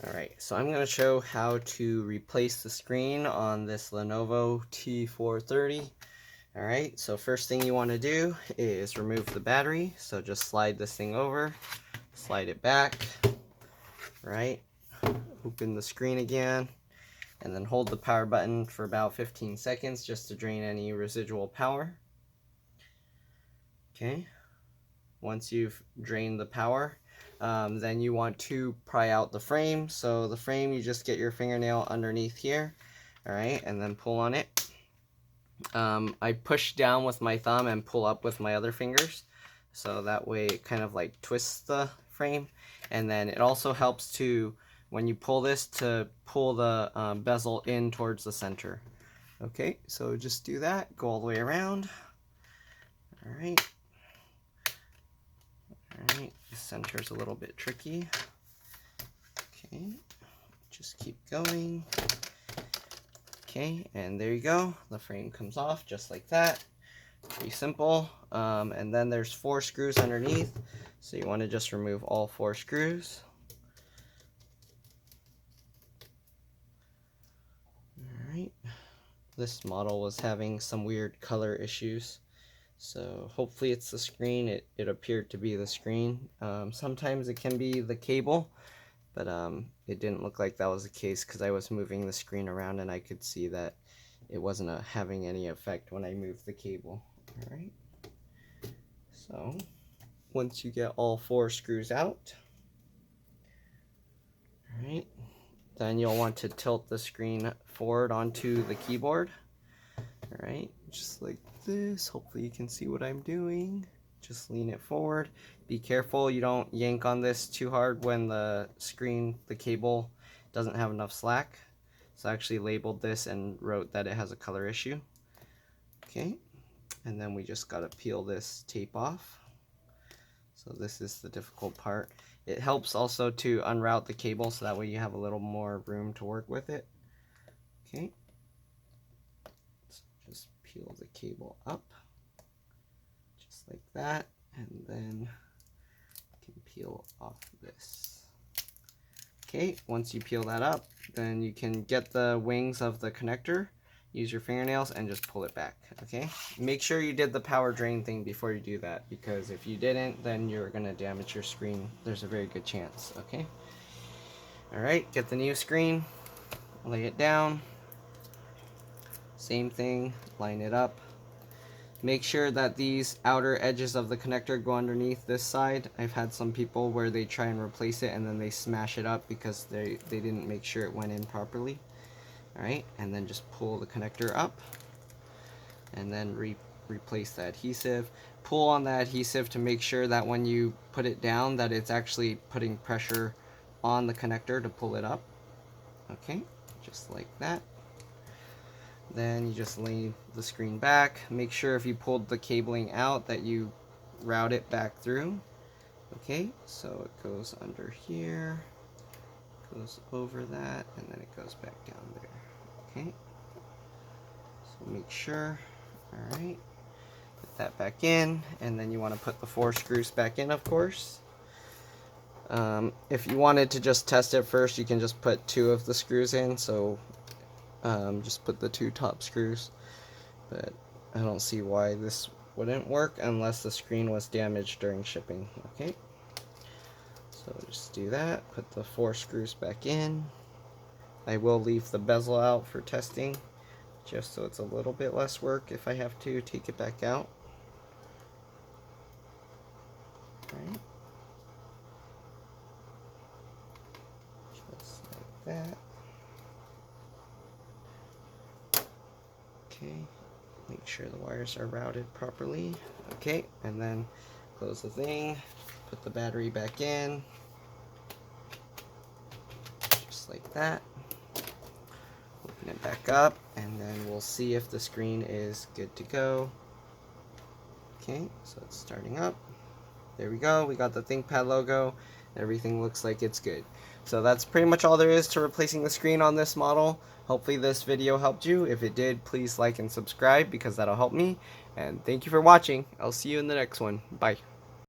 Alright, so I'm going to show how to replace the screen on this Lenovo T430. Alright, so first thing you want to do is remove the battery. So just slide this thing over, slide it back, right? Open the screen again, and then hold the power button for about 15 seconds just to drain any residual power. Okay, once you've drained the power, then you want to pry out the frame. So the frame, you just get your fingernail underneath here, all right, and then pull on it. I push down with my thumb and pull up with my other fingers, so that way it kind of like twists the frame. And then it also helps to, when you pull this, to pull the bezel in towards the center. Okay, so just do that, go all the way around. All right. Alright, the center's a little bit tricky. Okay, just keep going. Okay, and there you go. The frame comes off just like that. Pretty simple. And then there's 4 screws underneath, so you want to just remove all 4 screws. Alright, this model was having some weird color issues. So hopefully it's the screen. It appeared to be the screen. Sometimes it can be the cable, but it didn't look like that was the case because I was moving the screen around and I could see that it wasn't having any effect when I moved the cable. Alright, so once you get all 4 screws out, alright, then you'll want to tilt the screen forward onto the keyboard. Alright, just like this. Hopefully you can see what I'm doing. Just lean it forward. Be careful you don't yank on this too hard when the cable doesn't have enough slack. So I actually labeled this and wrote that it has a color issue. Okay, and then we just gotta peel this tape off. So this is the difficult part. It helps also to unroute the cable so that way you have a little more room to work with it. Okay. Just peel the cable up, just like that, and then you can peel off this. Okay, once you peel that up, then you can get the wings of the connector, use your fingernails, and just pull it back, okay? Make sure you did the power drain thing before you do that, because if you didn't, then you're going to damage your screen. There's a very good chance, okay? Alright, get the new screen, lay it down. Same thing, line it up. Make sure that these outer edges of the connector go underneath this side. I've had some people where they try and replace it and then they smash it up because they didn't make sure it went in properly. Alright, and then just pull the connector up and then replace the adhesive. Pull on the adhesive to make sure that when you put it down that it's actually putting pressure on the connector to pull it up. Okay, just like that. Then you just lay the screen back. Make sure if you pulled the cabling out that you route it back through. Okay, so it goes under here, goes over that, and then it goes back down there. Okay, so make sure. Alright, put that back in, and then you want to put the 4 screws back in, of course. If you wanted to just test it first, you can just put 2 of the screws in, so just put the 2 top screws, but I don't see why this wouldn't work unless the screen was damaged during shipping. Okay, so just do that, put the 4 screws back in. I will leave the bezel out for testing just so it's a little bit less work if I have to take it back out. Right, just like that. Okay, make sure the wires are routed properly. Okay, and then close the thing, put the battery back in, just like that. Open it back up, and then we'll see if the screen is good to go. Okay, so it's starting up. There we go, we got the ThinkPad logo. Everything looks like it's good. So that's pretty much all there is to replacing the screen on this model. Hopefully this video helped you. If it did, please like and subscribe because that'll help me. And thank you for watching. I'll see you in the next one. Bye.